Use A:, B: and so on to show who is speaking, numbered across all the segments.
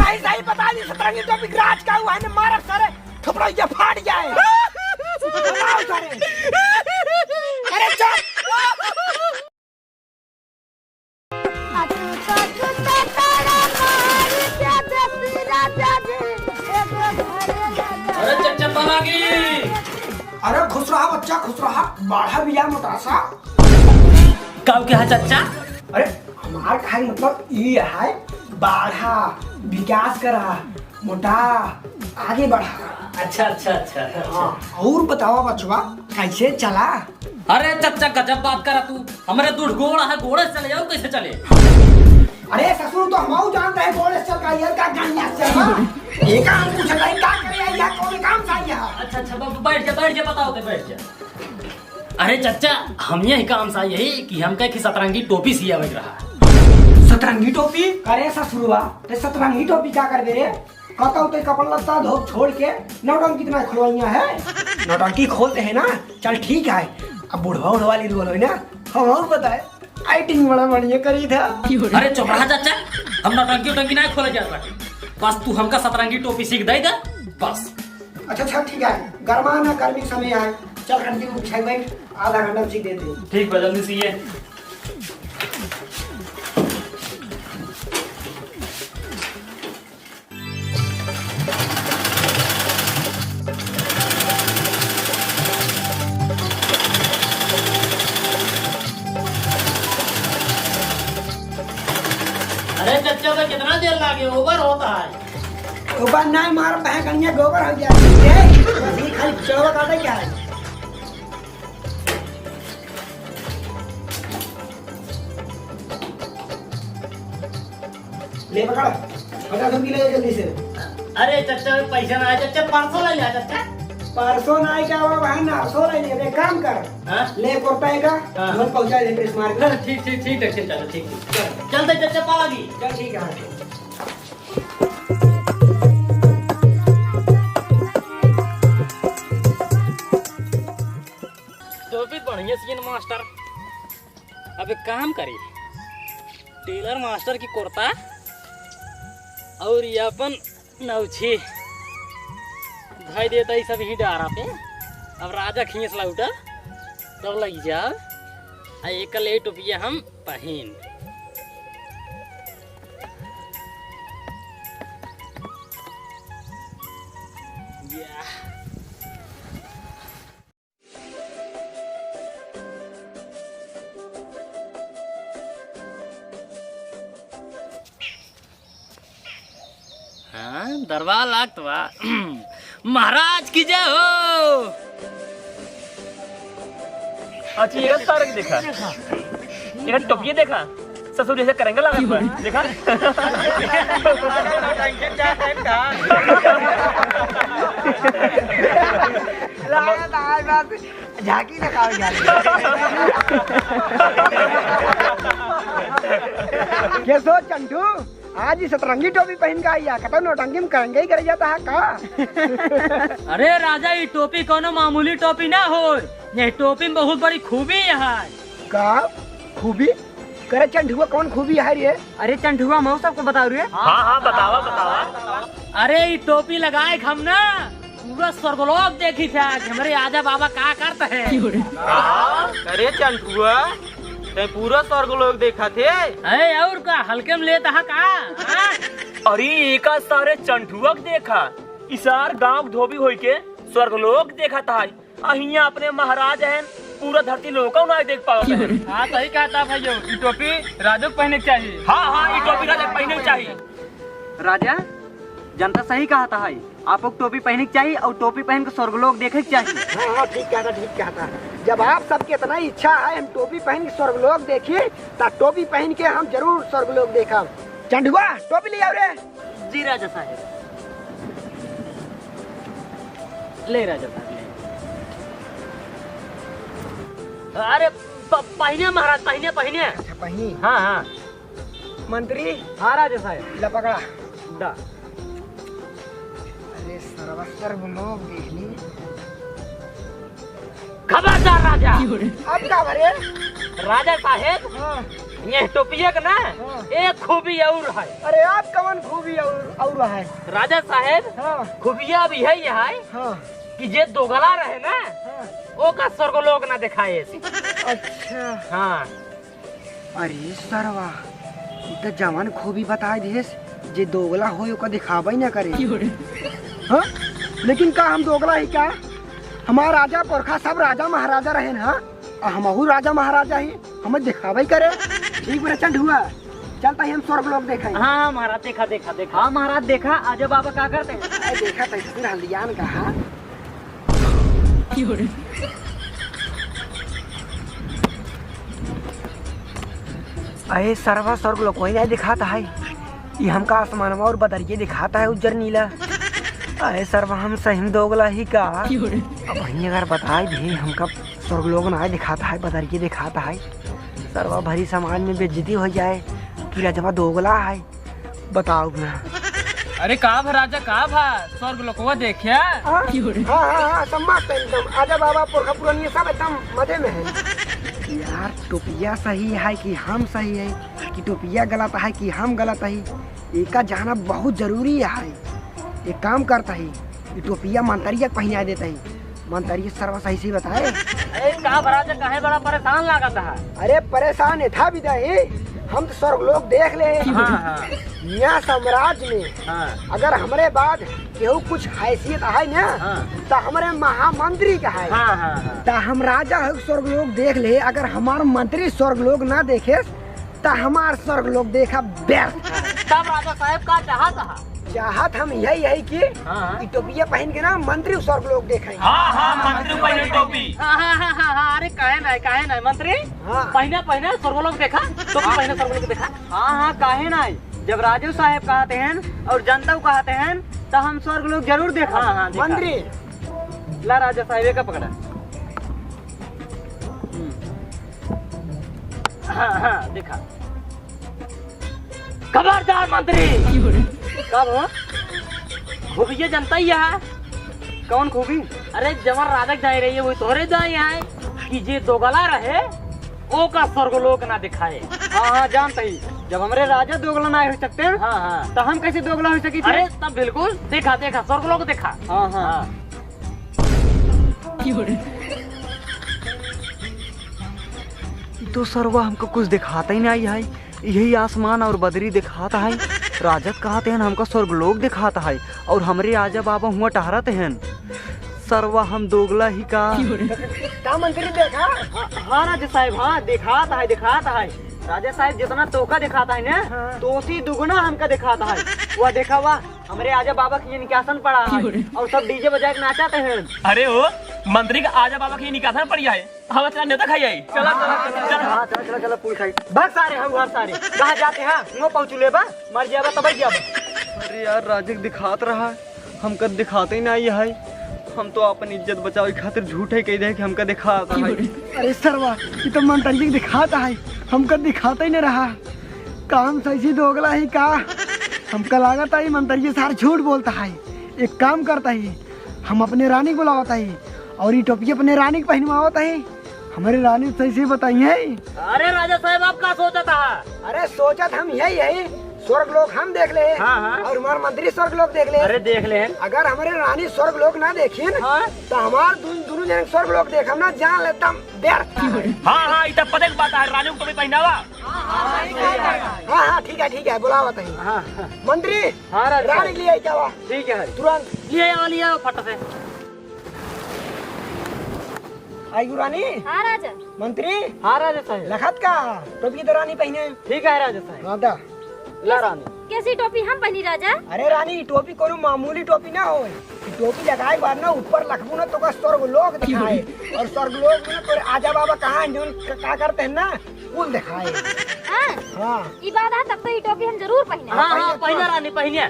A: सही सही बता दी सतरंगी टोपी राज का हुआ है ना मारा सारे थपड़ा ये फाट जाए। बताओ सारे। अरे चुप।
B: अरे चच्चा पलागी।
A: अरे खुश रहा बच्चा खुश रहा बाढ़ा भी या मोटासा।
B: कब क्या है चच्चा?
A: अरे हमार का मतलब ये है बाढ़ा विकास करा मोटा आगे बढ़ा।
B: अच्छा अच्छा अच्छा अच्छा।
A: और बताओ बचवा कैसे चला?
B: अरे चच्चा गजब बात करा तू। हमारे दूध घोड़ा है, घोड़े से चले जाओ कैसे चले?
A: अरे ससुर तो हम जानते हैं घोड़े से चल का यार का गानिया से ये काम पूछ रहा है क्या करे या कौन काम चाहिए?
B: अच्छा अच्छा बैठ जा बताओ दे बैठ जा। अरे चच्चा हम यही काम सा यही कि हम कह कि सतरंगी टोपी सिया बज रहा है।
A: सतरंगी टोपी? अरे ससुरवा ते सतरंगी टोपी क्या कर रे? कहता हूँ तो कपड़ा लत्ता धो छोड़ के नौटंकी कितना खुलवाइया है। नौटंकी खोलते हैं ना चल ठीक है। अब बुढ़वा वाली रोल है ना हम और बताए आइटिंग बड़ा बढ़िया करी था।
B: अरे चुप रहा चाचा, हम नौटंकी नहीं खोले जाता। बस तू हमका सतरंगी टोपी सीख दे बस।
A: अच्छा ठीक है गर्मा ना गर्मी समय आए चल घंटी को बिछाई भाई आधा घंटा सीख देते हैं।
B: ठीक है जल्दी सीए। अरे चच्चा तो कितना देर लागे ओवर होता है।
A: ऊपर नहीं मार बहकनिया गोबर हो गया बस ये खाली चढ़वा काटा क्या है? ले पकड़ 50 रुपये ले जल्दी से।
B: अरे चच्चा पैसा ना आया चच्चा परसों ले लिया चच्चा।
A: परसों नहीं क्या हुआ भाई ना सो ले ले काम कर ले रुपए का घर पहुंचा दे प्रेस मार के।
B: ठीक है चलो ठीक चलते चच्चा पालागी।
A: चल ठीक है।
B: टोपी बढ़िया सीन मास्टर। अब एक काम करी टेलर मास्टर की कुर्ता और ये अपन नौछी धाई देता ही सब ही डारा पे। अब राजा खींच लौटा तब लग जाओ एक ले टोपिया हम पहन। हाँ दरबार लागत बा। महाराज की जय हो।
C: अच्छा ये तारक देखा ये टोपिया देखा ससुर जैसे करेंगे लगा देखा।
A: झाकी दिखाओ क्या सोच चंटू आज ही सतरंगी टोपी पहन के आया कहता नौटंकी में करेंगे ही कर जाता है का?
B: अरे राजा ये टोपी कोनो मामूली टोपी ना हो। ये टोपी में बहुत बड़ी खूबी है।
A: का खूबी? करे चंटुआ कौन खूबी है रे?
B: अरे चंटुआ मऊ सबको बताओ रे।
C: हाँ बतावा।
B: अरे ये टोपी लगाए हम ना पूरा स्वर्गलोक देखी था कि हमारे आजा बाबा क्या करते हैं।
C: अरे चंटुआ ते पूरा स्वर्गलोक देखा थे।
B: अरे और का हल्के में लेता है का?
C: अरे एक सारे चंटुआ देखा इसार गांव धोबी होई के स्वर्गलोक देखा था। अहिया अपने महाराज हैं पूरा धरती लोग ना देख पाओ।
B: हाँ सही कहता भाइयों ये टोपी राजू को पहनने चाहिए।
C: हाँ ये टोपी राजा पहनने चाहिए।
D: राजा जनता सही कहा था है आपको टोपी पहननी चाहिए और टोपी पहन के स्वर्गलोक देखे चाहिए।
A: हाँ ठीक कहता। जब आप सबकी इतना इच्छा है हम टोपी पहन के स्वर्गलोक देखिए तो टोपी पहन के हम जरूर स्वर्गलोक देखा। चंडुआ टोपी ले आओ रे।
D: जी राजा साहब।
B: ले राजा साहब ले। अरे पहने महाराज पहने।
A: अच्छा पहनी।
B: हाँ
A: मंत्री
D: हाँ राजा साहब
A: ला पकड़ा।
D: दा
A: अरे स्वर्गलोक देखनी।
B: खबरदार राजा।
A: अब क्या भरे?
B: राजा साहेब ये टोपिया का ना
A: हाँ।
B: एक खूबी और है।
A: अरे आप कवन खूबी और है?
B: राजा साहेब
A: हाँ
B: खूबिया भी है ये है
A: हाँ
B: कि जे दोगला रहे ना
A: हाँ।
B: वो का स्वर्गलोक ना दिखाए ऐसे।
A: अच्छा
B: हाँ
A: अरे सरवा ई तो जवान खूबी बता देस जे दोगला हो ओका दिखावे ना करे। हाँ लेकिन का हम दोगला ही का? हमार राजा पुरखा सब राजा महाराजा रहे ना और हमहू राजा महाराजा ही हमें दिखावे करे। ठीक बड़ा चल हुआ चलता ही हम स्वर्ग लोग देखें।
B: हाँ महाराज देखा देखा देखा।
D: हाँ महाराज देखा आजा बाबा क्या करते हैं।
A: अरे देखा तस्वीर हल्दियान का। हाँ अरे सर्वा स्वर्ग लोग कोई नहीं दिखाता है। ये हमका आसमानवा और बदरिये दिखाता है उज्जर नीला। अरे सर्वा हम सही दोगला ही का। अब वहीं अगर बताए भी हमका स्वर्ग लोग ना दिखाता है बदरिये दिखाता है। सर्वा भरी समाज में बेइज्जती हो जाए कि राजवा दोगला है। बताओ ना।
B: अरे का भा राजा का भा स्वर्ग लोकवा देखिया।
A: हाँ सम्मत एकदम। आजा बाबा पुरखा पुरानी सब एकदम मजे में है। यार टोपिया सही है कि हम सही है कि टोपिया गलत है कि हम गलत है एका जाना बहुत जरूरी है। एक काम करता है ये टोपिया मंतरिया पहना देता है। मंतरिया सर्व सही से बताए।
B: अरे का भा राजा काहे बड़ा परेशान लागत है।
A: अरे परेशान है था विदाई हम तो स्वर्ग लोग देख ले।
B: हाँ
A: यहाँ साम्राज्य में
B: हाँ
A: अगर हमारे बाद केहू कुछ हैसियत है ना
B: हाँ।
A: तो हमारे महामंत्री का है।
B: हाँ हाँ हाँ।
A: तो हम राजा है स्वर्ग लोग देख ले। अगर हमार मंत्री स्वर्ग लोग ना देखे तो हमार स्वर्ग लोग देखा व्यर्थ।
B: तब राजा साहब का चाहत
A: चाहत हम यही है कि
B: हाँ।
A: ई टोपिया पहन के ना मंत्री स्वर्ग लोग देखें।
C: हाँ हाँ मंत्री पहने टोपी।
B: हाँ अरे काहे नहीं मंत्री
A: हाँ।
B: पहने स्वर्गलोक देखा टोपी पहने स्वर्गलोक देखा।
D: हाँ काहे नहीं जब राजू साहेब कहते हैं और जनता कहते हैं तो हम स्वर्ग लोग जरूर देखा।
B: हाँ देखा।
A: मंत्री
D: ला राजा साहेब का पकड़ा।
B: हाँ देखा। खबरदार मंत्री
D: कब हो
B: खूबिया जनता ही है।
D: कौन खूबी?
B: अरे जवन राजक जाए रही है वो तोरे जाए है कि जे दोगला रहे ओ का स्वर्गलोक ना दिखाए।
D: हाँ जानते ही जब हमारे राजा दोगला ना हो सकते हैं
B: हाँ
D: तो हम कैसे दोगला हो सकी थे?
B: अरे तब बिल्कुल देखा स्वर्गलोक देखा।
D: हाँ तो सरवा हमको कुछ दिखाता ही नहीं है। यही आसमान और बदरी दिखाता है। राजत कहते हैं हमको स्वर्गलोक दिखाता है और हमारे राजा बाबा हुआ टहरते हैं। सरवा हम दोगला ही का।
A: का मंत्री देखा।
D: हाँ राजा साहब हाँ दिखाता है। राजा साहब जितना तोका दिखाता है ना
A: हाँ।
D: तो उसी दुगुना हमका दिखाता है। वह देखा हुआ हमारे आजा बाबा की निकासन पड़ा है और सब डीजे बजा के नाचाते हैं।
C: अरे ओ मंत्री का आजा बाबा की निकासन पड़ी है। हम तेरा नेता खाई आई। चला चला
D: चला पूरी खाई बस सारे हम घर सारे कहाँ जाते हैं वो पहुँचू ले बा मर जाबा तब जाबा। अरे यार राजा दिखात रहा हमका दिखाते ही नहीं है। हम तो अपनी इज्जत बचावे खातिर झूठे कह दे कि हमका दिखाता है।
A: अरे सरवा ये तो मंत्री दिखाता है हमका दिखाता ही नहीं रहा। काम सही दोगला ही का। हमका लागत है मंत्री सारे झूठ बोलता है। एक काम करता है हम अपने रानी को बुलावता है और ये टोपी अपने रानी को पहनवाता है। हमारे रानी सही से बताइए।
B: अरे राजा साहब आप क्या सोचा था।
A: अरे सोचत हम यही स्वर्ग लोग हम देख ले।
B: हाँ, हाँ।
A: और हमारे मंत्री स्वर्ग लोग देख ले।
B: अरे देख ले
A: अगर हमारे रानी स्वर्ग लोग ना देखी
B: हाँ।
A: तो हमारे दोनों जन स्वर्ग लोग देख हम ना जान लेता व्यर्थ।
C: हाँ हाँ इतना पता की बात है। राजू को टोपी पहनावा।
A: हाँ ठीक है बुलावा तही।
B: हाँ
A: मंत्री
D: हाँ राजा
A: रानी लिए क्या
D: ठीक है।
A: तुरंत
B: लिया फट से।
A: आई रानी।
E: हाँ राजा।
A: मंत्री
D: हाँ राजा साहब
A: लखत का टोपी तो रानी पहने।
D: ठीक है राजा साहब।
A: हाँ दा।
D: ला रानी
E: कैसी टोपी हम पहनी राजा।
A: अरे रानी टोपी कोनो मामूली टोपी ना हो। टोपी लगाए बाद ना ऊपर लखबू ना तो का स्वर्ग लोक दिखाए और स्वर्ग लोक में तोरे आजा बाबा कहाँ जो क्या करते हैं ना कुल दिखाए।
E: हाँ
A: हाँ
E: ये बात है तब तो ये टोपी हम जरूर पहने।
B: हाँ पहना रानी पहनिया।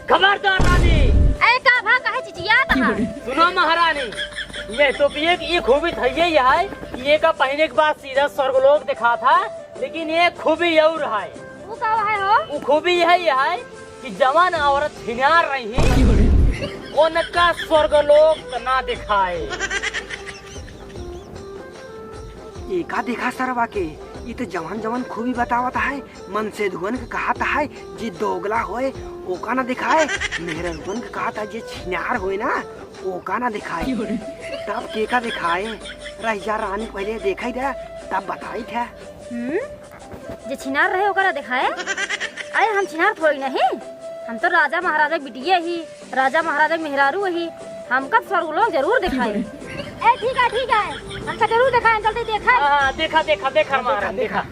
B: खबरदार रानी।
E: ऐ का भा कहे चिचियात है।
B: सुनो महारानी ये टोपिए की ये खूबी था ये है ये का पहने के बाद सीधा स्वर्गलोक दिखा था लेकिन ये खूबी और है।
E: वो का है हो।
B: वो खूबी यही है कि जवान औरत हिनार रही उनका स्वर्गलोक ना दिखाए।
A: एका देखा सरवा के ये तो जवान जवान खूबी बतावत है। मन से धुवन के कहत है जे दोगला होए ओका ना दिखाए, मेहरन के कहत है जे छिनार होए ना ओका ना दिखाए। तब केका दिखाए रैया रानी पहले देखा ही था तब बताई था।
E: जे छिनार रहे ओकरा दिखाए। अरे हम छिनार थोड़ी नहीं, हम तो राजा महाराजा के बिटिया ही, राजा महाराजा के मेहरारू ही। हमका स्वर्ग लोग जरूर दिखाए। ठीक है हमका जरूर दिखाए। जल्दी देखा।
B: देखा देखा देखा महाराज देखा।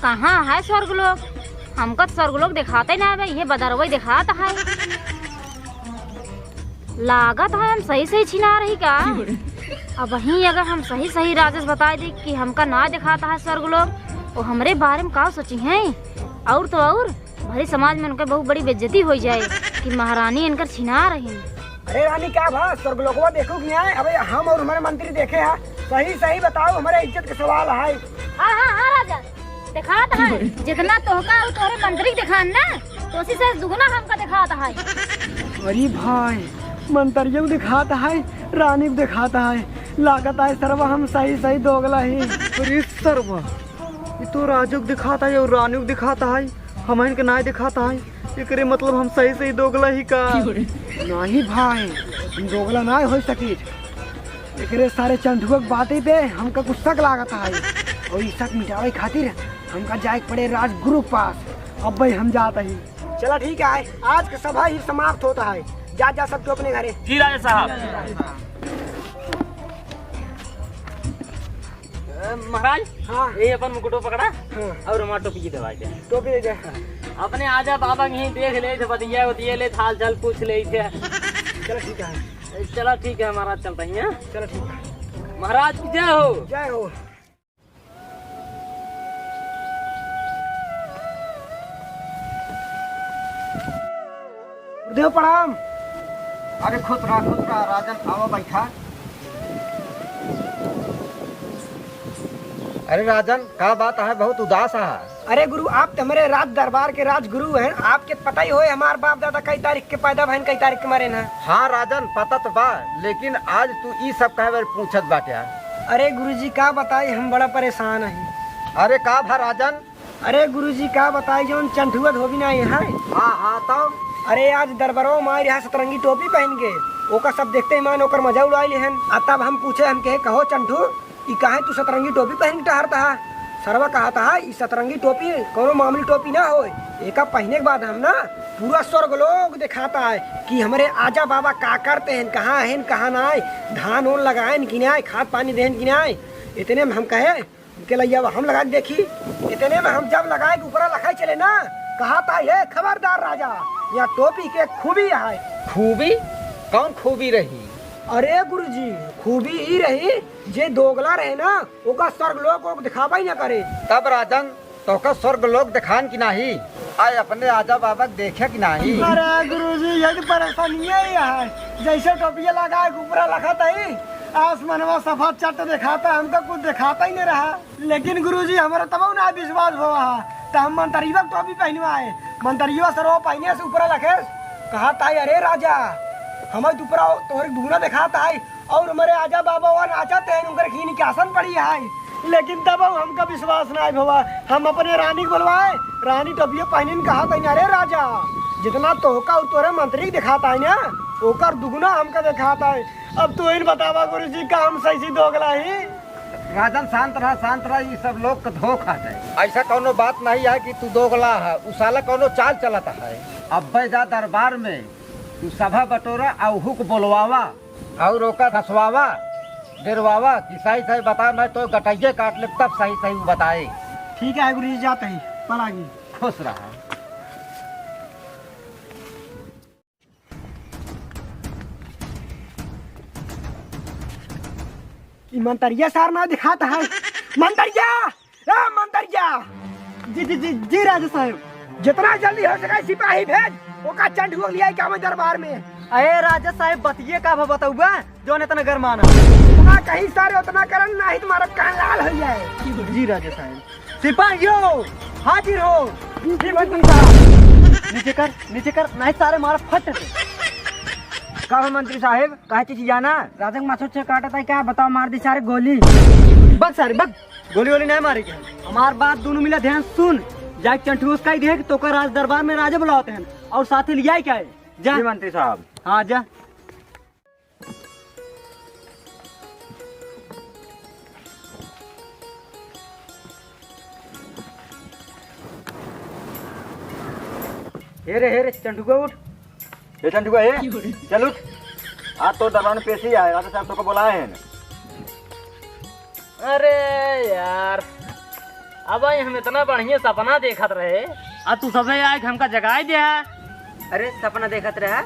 E: कहाँ है स्वर्ग लोग? हमका स्वर्ग लोग दिखाते ना है, ये बदरवई दिखाता है। लागत है हम सही सही छिना रही का। अब वहीं अगर हम सही सही राजेश बता दी कि हमका ना दिखाता है स्वर्ग लोग, वो हमरे बारे में का सोची हैं। और तो और भरी समाज में उनके बहुत बड़ी बेइज्जती हो जाए कि महारानी इनकर छिना रही।
A: अरे रानी क्या भा स्वर्ग लोगवा देखो कि नहीं? अबे हम और हमारे मंत्री देखे हैं। सही सही बताओ, हमारे इज्जत का सवाल है।
E: हाँ राजा दिखाता है। जितना तोहका और तोहरे मंत्री दिखान ना तो उसी से दुगना हमका दिखाता है।
A: अरे भाई मंत्रियों को दिखाता है, रानी को दिखाता है। लागत है सरवा हम सही सही दोगला ही।
D: अरे सरवा ये तो राजू को दिखाता है और रानी को दिखाता है, हमें के ना दिखाता है। एकरे मतलब हम सही सही दोगला ही का।
A: नहीं भाई हम दोगला ना हो सकी। एकरे सारे चंदुआ के बातें पे हमका गुस्सा लागत है और इस शक मिटावे खातिर हमका जाए पड़े राजगुरु के पास। अब भाई हम जाते ही। चला ठीक है, आज का सभा ही समाप्त होता है। जा सब तो अपने घरे।
C: जी राजा साहब।
B: महाराज
A: हाँ
B: ये अपन मुकुटो पकड़ा
A: हाँ।
B: और हमारा टोपी की दवाई दे।
A: टोपी दे दे।
B: अपने आजा बाबा यहीं देख ले थे, बतिया ले, हाल चाल पूछ ले थे।
A: चलो ठीक है।
B: चला ठीक है महाराज, चलते हैं।
A: चलो ठीक है।
B: महाराज की जय हो।
A: जय हो। गुरुदेव प्रणाम।
D: अरे खुद रहा राजन आओ बैठा। अरे राजन का बात है, बहुत उदास है।
A: अरे गुरु आप तो हमारे राज दरबार के राजगुरु हैं। आपके पता ही होए हमारे बाप दादा कई तारीख के पैदा भैन कई तारीख के मरे ना।
F: हाँ राजन पता तो बा, लेकिन आज तू ई सब कहे बार पूछत बाटे।
A: अरे गुरुजी का बताई हम बड़ा परेशान हैं।
F: अरे का भा राजन?
A: अरे गुरुजी का बताई जो चंठुआ धोबी ना है।
F: हाँ तो
A: अरे आज दरबारों में यहाँ सतरंगी टोपी पहन के ओका सब देखते ही मान ओकर मजा उड़ाई हन। तब हम पूछे हम कहे कहो चंठू ई काहे तू सतरंगी टोपी पहन के टहरता है? सरवा कहता है इस सतरंगी टोपी कोनो मामूली टोपी ना हो। एका पहने के बाद हम ना पूरा स्वर्ग लोग दिखाता है कि हमारे आजा बाबा का करते हैं, कहाँ हैं कहाँ ना आए, धान ओन लगाए कि नहीं, खाद पानी देन कि नहीं। इतने में हम कहे के लैया हम लगा के देखी। इतने में हम जब लगाए के ऊपर लखाई चले ना, कहा था ये खबरदार राजा या टोपी के खूबी है।
F: खूबी? कौन खूबी रही?
A: अरे गुरुजी खूबी ही रही जे दोगला रहे ना ओका स्वर्ग लोग को दिखावा ही ना करे।
F: तब राजन तो का स्वर्ग लोग दिखान की नहीं, आए अपने आजा बाबा देखे कि नहीं।
A: अरे गुरुजी यही परेशानी है। जैसे टोपिया लगा ऊपर लखाता ही आसमानवा सफा चट दिखाता, हमका कुछ दिखाता ही नहीं रहा। लेकिन गुरुजी हमारा तब ना विश्वास हुआ तो हम मंतरिया टोपी पहनवाए। मंतरिया सरो पहने से ऊपर लखे कहा अरे राजा हमारे ऊपर तोहरे दुगना दिखाता है और हमारे आजा बाबा वन नाचते हैं उनकर खीन के आसन पड़ी है। लेकिन तब हमका विश्वास नहीं हुआ। हम अपने रानी को बुलवाए, रानी टोपिया पहने कहा था अरे राजा जितना तोहका और तोरे मंत्री दिखाता है ना ओकर दुगना हमका दिखाता है। अब तो इन बतावा गुरुजी का हम सही दोगला ही।
F: राजन शांत रहा, ये सब लोग का धोखा है। ऐसा कोनो बात नहीं है कि तू दोगला है, उसाला कोनो चाल चलता है। अब जा दरबार में तू सभा बटोरा और हुक बोलवावा और ओका हंसवावा डरवावा कि सही सही बता, मैं तो गटैये काट ले तब सही सही बताए।
A: ठीक है गुरुजी जाते ही पड़ागी।
F: खुश रहा।
A: मंतरिया सार ना दिखाता है। मंतरिया जी राजा साहब जितना जल्दी हो सके सिपाही भेज ओका चंडुआ लिया क्या मैं दरबार में।
D: अरे राजा साहब बतिये का बताऊबा जो ने तना गरमाना
A: उतना कहीं सारे उतना करन नहीं तुम्हारा कान लाल हो जाए।
D: जी राजा साहब। सिपाहियों हाजिर हो। नीचे कर नहीं सारे मारा फट। का हो मंत्री साहब, कहा चीज जाना?
A: राजा माथो से काटा था क्या बताओ, मार दी सारे गोली।
D: बस सारे बस, गोली वोली नहीं मारे क्या? हमार बात दोनों मिला ध्यान सुन। जा चंठू उसका ही देख तो का राज दरबार में राजा बुलाते हैं और साथी लिया क्या है? जा
F: मंत्री साहब।
D: हाँ जा।
A: हेरे चंटू को उठ।
F: ये चंटू का है, चल उठ। आज तो दरबार में पेशी आए, राजा साहब तो बुलाए हैं।
B: अरे यार, अब हम इतना बढ़िया सपना देखत रहे, अब तू सबे आए हमका जगाए दिया।
A: अरे सपना देखत रहा,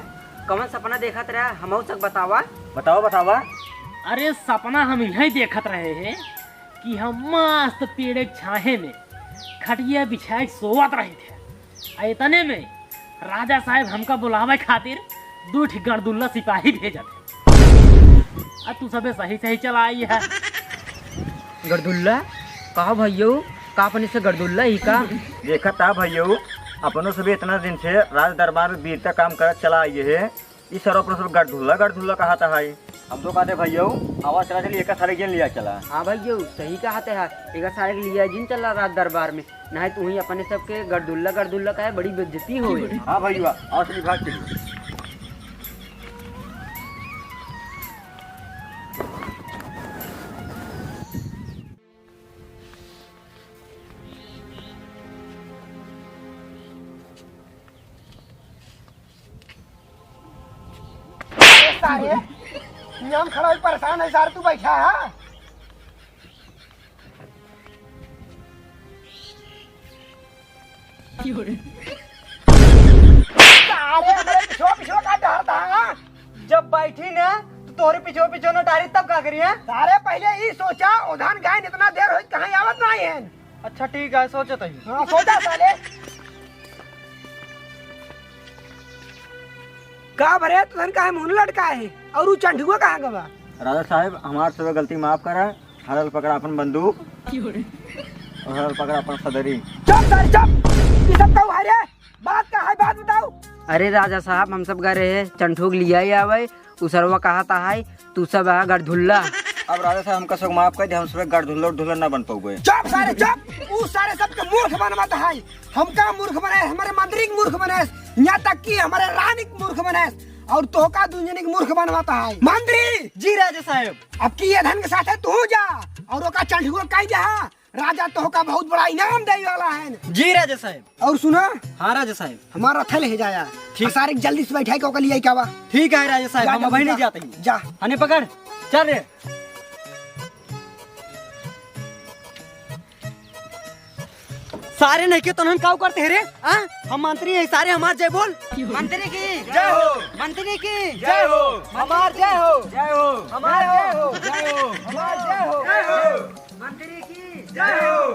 A: कौन सपना देखत रहा, हम तक बतावा।
F: बतावा।
B: अरे सपना हम यही देखत रहे हैं कि हम मस्त पेड़ के छाहे में खटिया बिछाए सोवत रहे थे। इतने में राजा साहब हमका बुलावे खातिर 2 गरदुल्ला सिपाही भेजत। अब तू सबे सही चला आई है।
A: गरदुल्ला कहा भैया, का अपने से गरदुल्ला ही का?
F: देखा था भैया, अपनों से भी इतना दिन से राज दरबार में वीरता काम कर चला आइए है। इस सर अपनों सब गढ़धुल्ला कहा था। हम तो कहते भैया आवाज चला चलिए, एक सारे गेन लिया चला।
A: हाँ भैया सही कहते हैं, एक सारे के लिया जिन चला राज दरबार में, नहीं तू ही अपने सबके गरदुल्ला का है, बड़ी बेइज्जती हो।
F: हाँ भैया और से भाग चलिए।
A: सारे हम खड़ा हुई परेशान है, सारे तू बैठा है। पिछो का डर था।
D: जब बैठी ना तो तोरे पीछे न डारी तब का करिए?
A: सारे पहले ही सोचा उधान गाय इतना देर हो कहीं आवत नहीं है।
D: अच्छा ठीक है, सोचत ही।
A: हाँ सोचा साले का भरे तुझन का है मुंह लटका है और वो चंडुआ कहाँ गवा?
F: राजा साहब हमारे सब गलती माफ करा। हरल पकड़ा अपन बंदूक और हरल पकड़ा अपन सदरी।
A: चुप सारे चुप, ये सब का है बात का है, बात बताओ।
G: अरे राजा साहब हम सब गए है चंठूक लिया ही आवे, उसरवा कहा था है तू सब है गढ़धुल्ला।
F: अब राजा साहब हमका सब माफ कर दे, हम सब गढ़धुल्ला न बन पाओगे।
A: चुप सारे चुप, वो सारे सबके मूर्ख बनवाता है। हमका मूर्ख बनाए, हमारे मंत्री के मूर्ख बनाए, यहाँ तक कि हमारे रानी के मूर्ख बनाए और तो का दुनिया के मूर्ख बनवाता है। मंत्री
D: जी राजा साहब,
A: अब की ये धन के साथ है तू जा और ओका चंडुआ कह जा, राजा तो का बहुत बड़ा इनाम दे वाला है।
D: जी राजा साहब।
A: और सुना,
D: हाँ राजा साहब,
A: हमारा थल ले जाया ठीक, सारे जल्दी से बैठाई के लिए क्या हुआ?
D: ठीक है राजा साहब, हम अभी नहीं जाते हैं।
A: जा
D: हने पकड़ चल रे। सारे नहीं के तो हम काउ करते हैं रे? हम मंत्री हैं, सारे हमार जय बोल।
A: मंत्री की
D: जय हो,
A: मंत्री की
D: जय हो,
A: हमार जय हो,
D: जय हो,
A: हमार जय हो,
D: जय हो,
A: हमार जय हो,
D: जय हो,
A: मंत्री की
D: जय हो,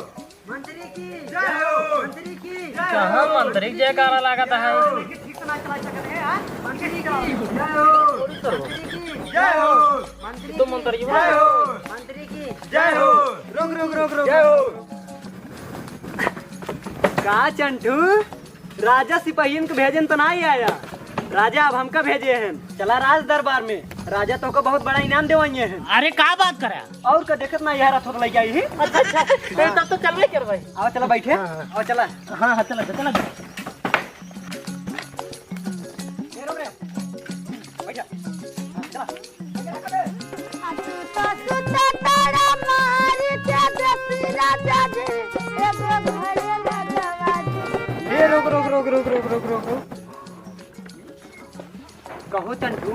A: मंत्री की
D: जय हो,
A: मंत्री की
B: कहाँ मंत्री जयकारा लागता है।
A: ठीक से ना चला सकते हैं। मंत्री की जय हो, मंत्री की
D: जय हो,
A: मंत्री
B: तो मंत्री जी
D: जय हो,
A: मंत्री की
D: जय हो। रुक रुक रुक रुक, जय हो। का चंटू राजा सिपाहियन को भेजन तो नहीं आया, राजा अब हमका भेजे हैं। चला राज दरबार में, राजा तो को बहुत बड़ा इनाम देवाइए हैं।
B: अरे का बात करे?
D: और का देखत ना यार थोड़ा लग आई है।
B: अच्छा तब तो चल कर भाई।
D: आओ चला बैठे, आओ चला।
B: हाँ चला चला।
D: रुक रुक रुक रुक रुक रुक रुक रुक। कहो चंटू,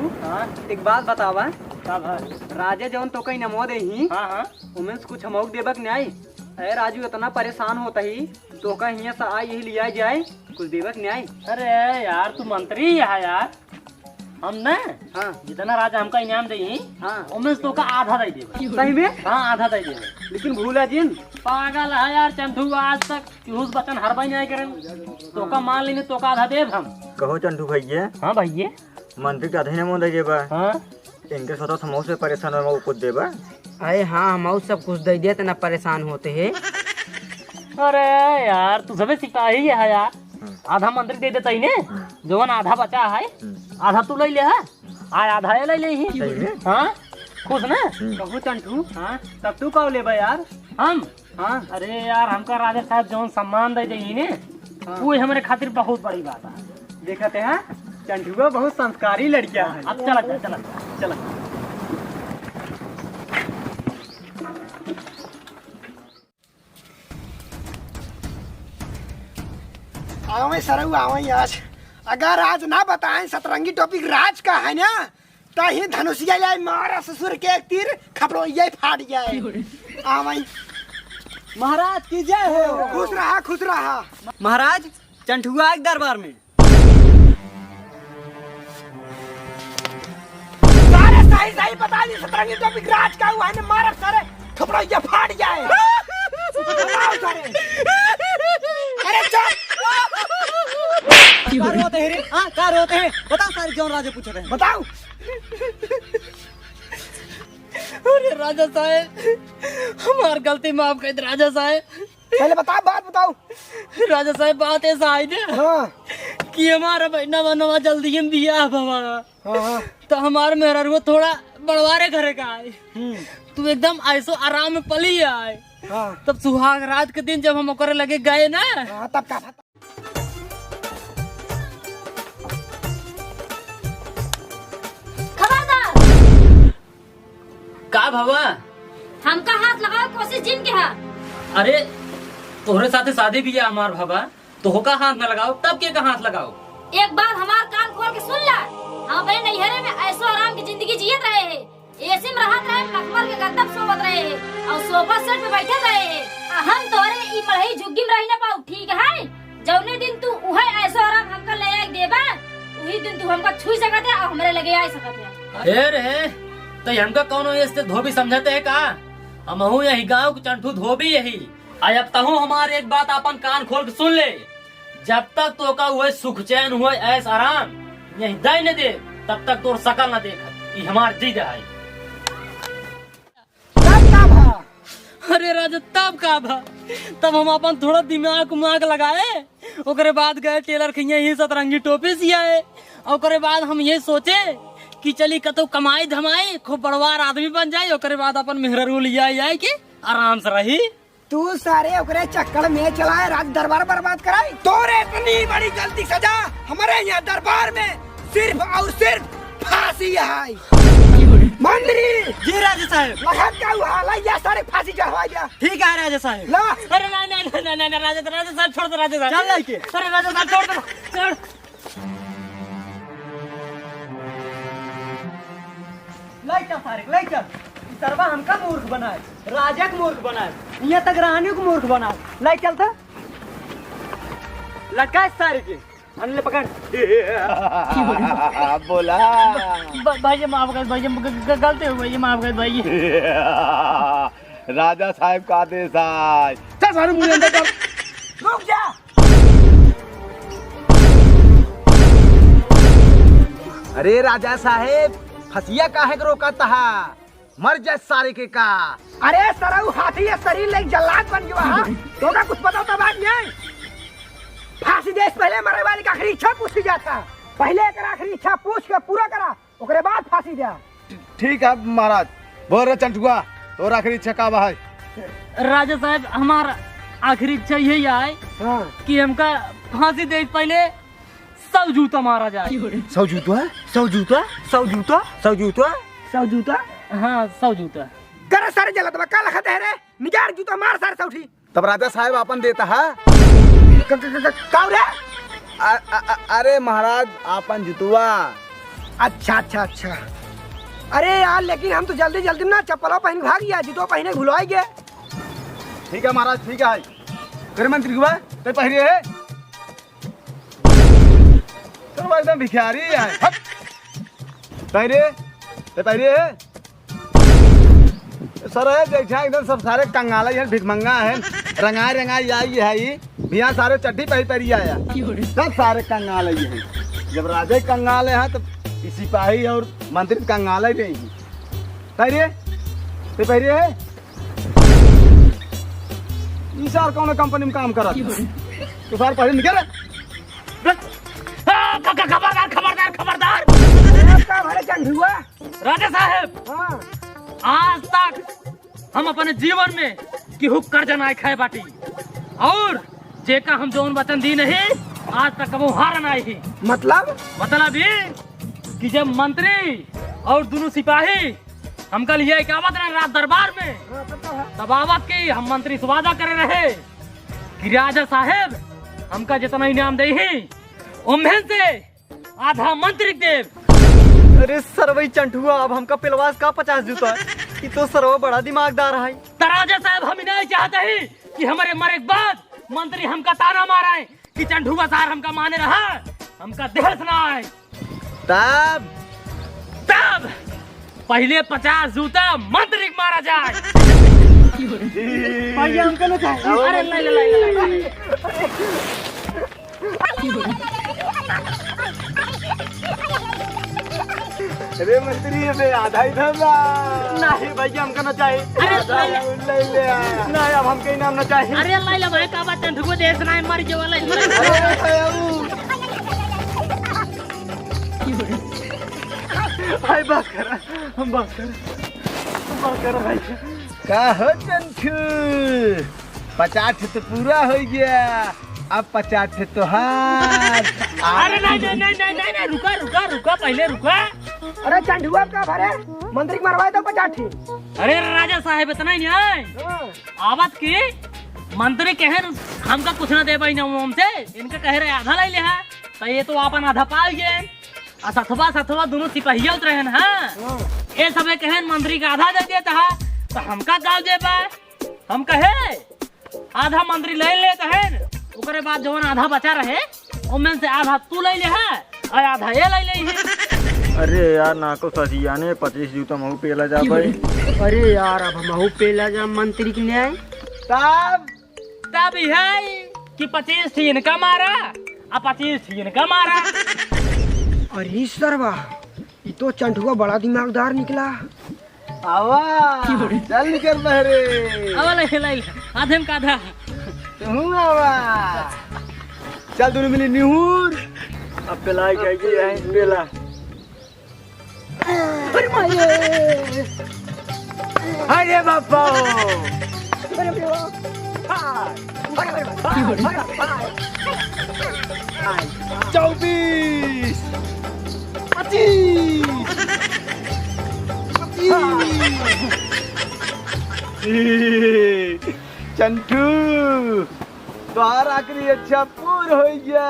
D: एक बात बतावा, राजा जौन तो कहीं नमो दे ही, उमें से कुछ हमौक देबक नहीं आई। अरे राजू इतना परेशान होता ही तो का हियां से आई ही लिया जाए, कुछ देबक नहीं आई।
B: अरे यार तू मंत्री है यार, हम न जितना राजा हमका इनाम दे उमें से तो का आधा दे देबे।
D: सही में?
B: हाँ आधा दे देबे।
D: लेकिन भूला जिन
B: पागल है यार चंदू, आज तक चूस बचन हर बाई नहीं करें, तो का मान लेने तो का आधा देब हम।
F: कहो चंटू भैया,
B: हाँ भैया,
F: मंत्री का अधीन में दे जेबा।
B: हाँ
F: इनके साथ समूह से परेशान हो कुछ देबा।
G: अरे हाँ हम सब कुछ दे दिए ना परेशान होते है।
B: अरे यार तू सबे सिपाही है यार, आधा मंत्री दे देता ही ने, जवन आधा बचा है आधा तू ले ले है। आय आधा ले ले ही। हाँ खुश ना?
D: कहू चंटू
B: हाँ
D: तब तू कब लेबे यार?
B: हम
D: हाँ
B: अरे यार हमका राजा साहब जौन सम्मान दे दी ने वो हमारे खातिर बहुत बड़ी बात है।
D: देखते हैं चंटुआ बहुत संस्कारी लड़किया है।
B: अब चला चला चला।
A: आवे सरऊ आवे आज। अगर आज ना बताएं सतरंगी टॉपिक राज का है ना तो ही धनुषिया जाए मारा ससुर के एक तीर खपड़ो ये फाट जाए। आवे
D: महाराज की जय हो।
A: खुश रहा खुश रहा।
D: महाराज चंटुआ के दरबार में।
A: सारे सही सही बता दी सतरंगी टॉपिक राज का हुआ है ना मारा सारे खपड़ो ये फाट जाए। बताओ सारे। अरे चुप।
D: क्या रोते हैं रे? हाँ क्या रोते हैं? बताओ सारे क्यों राजा पूछ रहे हैं?
A: बताओ।
B: अरे राजा साहब हमार गलती माफ कर दे राजा साहब।
A: पहले बताओ बात बताओ।
B: राजा साहब बात ऐसा है ना
A: हाँ
B: कि हमारा बहना बनवा जल्दी हम बिया बाबा।
A: हाँ
B: तो हमारे मेहर वो थोड़ा बड़वारे घर का है। तू एकदम ऐसो आराम में पली आए।
A: हाँ
B: तब सुहाग रात के दिन जब हम ओकरे लगे गए ना
A: हाँ तब का
E: खबरदार
B: का बाबा।
E: हमका हाथ लगाओ कोशिश जिन के है।
B: अरे तोहरे साथे शादी भी है हमार बाबा तो होका हाथ न लगाओ तब के का हाथ लगाओ।
E: एक बार हमार कान खोल के सुन ला। हम अपने नैहरे में ऐसो आराम की जिंदगी जियत रहे हैं। एसी में रहत रहे, मखमल के गद्दा पे सोवत रहे हैं और सोफा सेट पे बैठे रहे हैं। हम तोरे ई मढ़ई झुग्गी में रही ना पाऊ, ठीक है? जौने दिन तू उहे ऐसो आराम हमका ले आके देबा उही दिन तू हमका छुई सकत है और हमरे लगे आ सकत है।
B: अरे रे तो हमका कौनो ऐसे धोबी समझते है का? हमहू यही गाँव के चंठू धोबी यही। अब तहु हमारे एक बात अपन कान खोल के सुन ले। जब तक तो का हुए सुख चैन हुए ऐस आराम यही दे न दे तब तक तोर शकल न देख। ई हमार जिद है। अरे राजा तब का भा तब हम अपन थोड़ा दिमाग उमाग लगाए ओकरे बाद गए टेलर के यही सतरंगी टोपी सियाए। ओकरे बाद हम ये सोचे कि चली कतो कमाई धमाई खूब बड़वार आदमी बन जाए। ओकरे बाद अपन मेहररू लिया जाए के आराम से रही।
A: तू सारे ओकरे चक्कर में चलाए राज दरबार बर्बाद कराई। तोरे इतनी बड़ी गलती सजा हमारे यहाँ दरबार में सिर्फ और सिर्फ फांसी है। मंत्री
D: जी राजा साहब।
A: लगन क्या हुआ ला या सारे फांसी चढ़वा दिया।
D: ठीक है राजा साहब।
A: ला
B: अरे नहीं राजा साहब छोड़ दो राजा साहब।
D: चल लाइके।
B: अरे राजा साहब छोड़ दो छोड़।
D: लाइट सारे लाइट सरवा हमका मूर्ख बनाए, राजा को मूर्ख बनाए, यहाँ तक रानी को मूर्ख बनाए। लाइट चलता लटका सारे के अनले पकड़।
F: बोला
B: भाई माफ कर भाई गलती हो गई माफ कर भाई।
F: राजा साहब का आदेश है। चल सारे मुझे अंदर कर।
A: रुक जा।
F: अरे राजा साहब फसिया काहे के रोकता है? मर जाए सारे के का।
A: अरे सरऊ हाथी ये शरीर ले जल्लाद बन गया है। तो का कुछ पता होता बात नहीं। फांसी देश पहले मरे वाली का आखिरी इच्छा पूछ जाता। पहले एक आखिरी इच्छा पूछ के पूरा करा ओकरे बाद फांसी दे।
F: ठीक है महाराज। बोल रहे चंटुआ तो आखिरी इच्छा का बा है?
B: राजा साहब हमारा आखिरी इच्छा यही है
A: हाँ।
B: कि हमका फांसी दे पहले 100 जूता मारा जाए।
F: 100 जूता?
D: 100 जूता 100 जूता 100 जूता
A: 100 जूता
B: हाँ 100 जूता।
A: करे सारे जलत बा का लखत है रे निगार जूता मार सारे सौठी।
F: तब राजा साहब अपन देता है।
A: काऊ रे?
F: अरे महाराज अपन जुतुआ।
A: अच्छा अच्छा अच्छा। अरे यार लेकिन हम तो जल्दी जल्दी ना चप्पलों पहन भाग गया जूतो पहने भुलवाई गए।
F: ठीक है महाराज ठीक है। गृह मंत्री हुआ तो पहले है तो एकदम भिखारी है। पहले तो पहले है सर है देखा एकदम सब सारे कंगाला है भिखमंगा है रंगाई रंगाई आई है ये यहाँ सारे चट्टी पहली पहली आया सब सारे कंगाल है। जब राजा कंगाल है तो सिपाही और मंत्री कंगाल ही रहेंगे। पहले तो पहले है ये सार कौन कंपनी में काम करा तो सार पहले निकल।
B: खबरदार खबरदार खबरदार।
A: का भरे चंदुआ?
B: राजा साहब
A: हाँ
B: आज तक हम अपने जीवन में केहू कर्ज ना खाए बाटी और जेका हम जोन वचन दी नहीं आज तक कबो हार ना ही। मतलब ये कि जब मंत्री और दोनों सिपाही हमका लिए आवत रहे रात दरबार में तब आवत के हम मंत्री से वादा करे रहे कि राजा साहेब हमका जितना इनाम दे ही उम्मीद से आधा मंत्री देव।
D: अरे सरवई चंठुआ अब हमका पिलवास का 50 जूता ये तो सरवा बड़ा दिमागदार है।
B: राजा साहब हम नहीं चाहते ही कि हमारे मरे के बाद मंत्री हमका ताना मारा है कि चंठुआ साहब हमका माने रहा हमका देश ना आए। तब पहले 50 जूता मंत्री को मारा जाए।
A: हमको ना चाहिए।
B: अरे नहीं
F: अरे मंत्री अबे आधा ही धरना।
D: नहीं भैया हमका ना चाहिए।
F: ले ले
D: नहीं अब हमके इनाम ना चाहिए।
B: अरे लाई ला भाई का बात चंठुआ देश ना मर जो वाला
D: भाई बात कर हम बात कर भाई।
F: का हो चंठू 50 तो पूरा हो गया अब 50 तो हार।
B: अरे नहीं रुका पहले रुका।
A: अरे चंदुआ का भरे मंत्री मरवाए तो 50 थी।
B: अरे राजा साहब इतना ही नहीं आए आवत की मंत्री कहन हमका कुछ ना दे पाई ना हमसे इनका कह रहे आधा लाई ले है तो ये तो अपन आधा पाल गए सथवा दोनों सिपाही उतरे हैं। हाँ ये सब कहन मंत्री का आधा दे देता है तो हमका गाँव दे पाए हम कहे आधा मंत्री ले लेता है उसके बाद जवन आधा बचा रहे उनमें से आधा तू ले ले है और आधा ये ले ले है।
D: अरे यार ना को सजिया ने 25 जूता महू पेला जा भाई।
G: अरे यार अब महू पेला जा मंत्री के न्याय
B: तब है कि 25 थी इनका मारा और 25 थी इनका मारा।
A: अरे सरवा ये तो चंदुआ बड़ा दिमागदार निकला।
F: आवा चल निकल बहरे।
B: अब ले आधे का आधा
F: तू आवा चल दोनों मिली निहुर।
D: अब पेला जाएगी पेला।
F: अरे बापा 24 25 चंटू तोहर आखिरी अच्छा पूर हो गया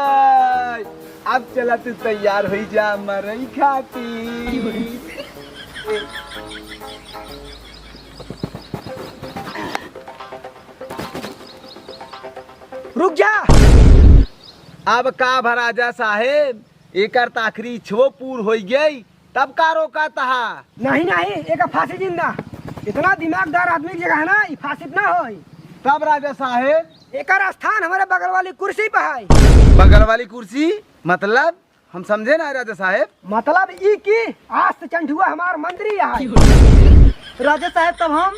F: अब चला तू तैयार हो जा मरई खाती।
A: रुक जा।
F: अब का भराजा साहेब एक आखिरी इच्छो पूर हो गई तब का रोका तहा।
A: नहीं एक फांसी जिंदा इतना दिमागदार आदमी की जगह है ना ये फांसी ना हो।
F: तब राजा साहेब
A: एक स्थान हमारे बगल वाली कुर्सी पे है।
F: बगल वाली कुर्सी मतलब हम समझे ना राजा साहेब।
A: मतलब ई की आज से चंदुआ हमार मंत्री है।
G: राजा साहब तब हम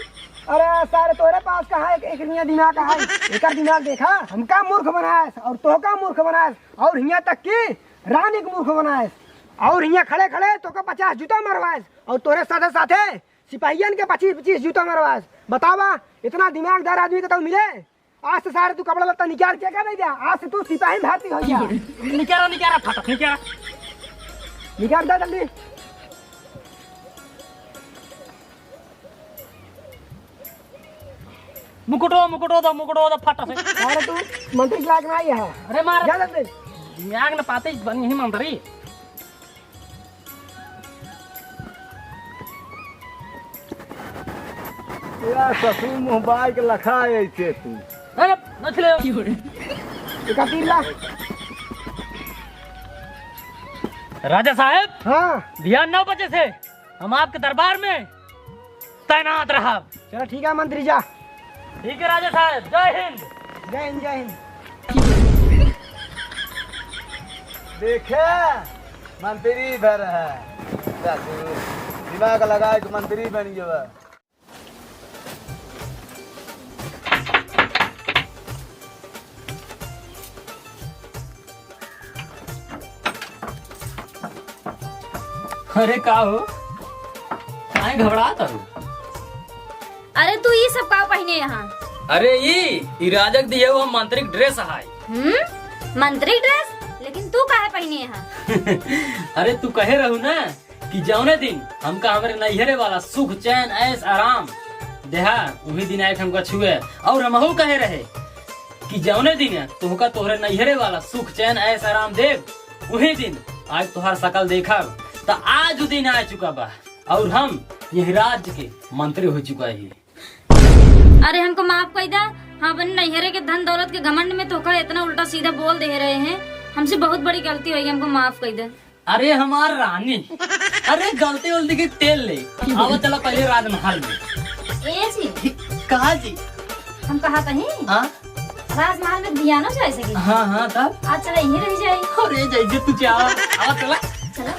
A: अरे सारे तोरे पास कहा है एक दिमाग का है एक दिमाग देखा हमका मूर्ख बनाए और तो का मूर्ख बनाए और यहाँ तक की रानी को मूर्ख बनाए और यहाँ खड़े खड़े तो का 50 जूता मरवाए और तोरे साथे साथे सिपाहियन के 25-25 जूता मरवाए। बतावा इतना दिमागदार आदमी का तो मिले। आज से सारे तू कपड़ा लत्ता निकाल के क्या नहीं दिया आज से तू सिपाही भर्ती हो गया।
B: निकाला फटक
A: निकाल दे जल्दी।
B: मुकुटो दो फटा से।
A: अरे तू मंत्री के लायक नहीं है।
B: अरे मार
A: जा जल्दी।
B: दिमाग न पाते बनी ही मंत्री।
F: यार ससुर मोबाइल के लखा ऐसे तू।
B: अरे नचले
A: एक तीन लाख।
B: राजा साहब
A: हाँ
B: ध्यान 9 बजे से हम आपके दरबार में तैनात रहा।
A: चलो ठीक है मंत्री जा।
B: ठीक है राजा साहब जय हिंद।
A: जय हिंद जय हिंद।
F: देखे मंत्री भर है दिमाग लगा के मंत्री बन गया।
B: अरे का हो, काहे घबराता हो?
E: अरे तू ये सब का पहने यहाँ?
B: अरे ई राजक दिए हुआ मांत्रिक ड्रेस है।
E: मंत्री ड्रेस? लेकिन तू काहे पहने यहाँ?
B: अरे तू कहे रहू ना कि जौने दिन हमका हमारे नैहरे वाला सुख चैन ऐस आराम देहा वही दिन आए हमका छुए, और हमहू कहे रहे कि जौने दिन तुमका तोहरे नैहरे वाला सुख चैन ऐस आराम देव वही दिन आज तुहार शकल देखा। तो आज वो दिन आ चुका बा और हम यह राज्य के मंत्री हो चुका है।
E: अरे हमको माफ कर दा, हम अपने नैहरे के धन दौलत के घमंड में धोखा इतना उल्टा सीधा बोल दे रहे हैं। हमसे बहुत बड़ी गलती हुई, हमको माफ कर दे।
B: अरे हमार रानी, अरे गलती वलती के तेल ले आवा चला पहले राजमहल में।
E: ए जी
B: कहा जी?
E: हम कहा कहीं
B: हाँ
E: राजमहल में दिया ना जाए सके।
B: हाँ तब
E: आज चला यही रह जाए।
B: अरे जैसे तू चाह आवा चला।
E: चला।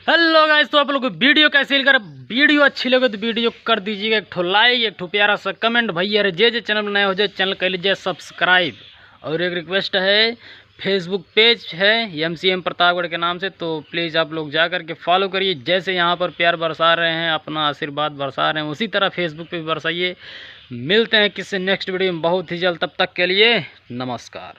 B: हेलो गाइस, तो आप लोग को वीडियो कैसे लगा? वीडियो अच्छी लगे तो वीडियो कर दीजिएगा एक ठो लाइक, एक ठो प्यारा सा कमेंट। भैया अरे जे चैनल नए हो जाए चैनल कर लीजिए सब्सक्राइब। और एक रिक्वेस्ट है, फेसबुक पेज है MCM प्रतापगढ़ के नाम से, तो प्लीज़ आप लोग जा करके फॉलो करिए। जैसे यहाँ पर प्यार बरसा रहे हैं, अपना आशीर्वाद बरसा रहे हैं, उसी तरह फेसबुक पे भी बरसाइए। मिलते हैं किसी नेक्स्ट वीडियो में बहुत ही जल्द, तब तक के लिए नमस्कार।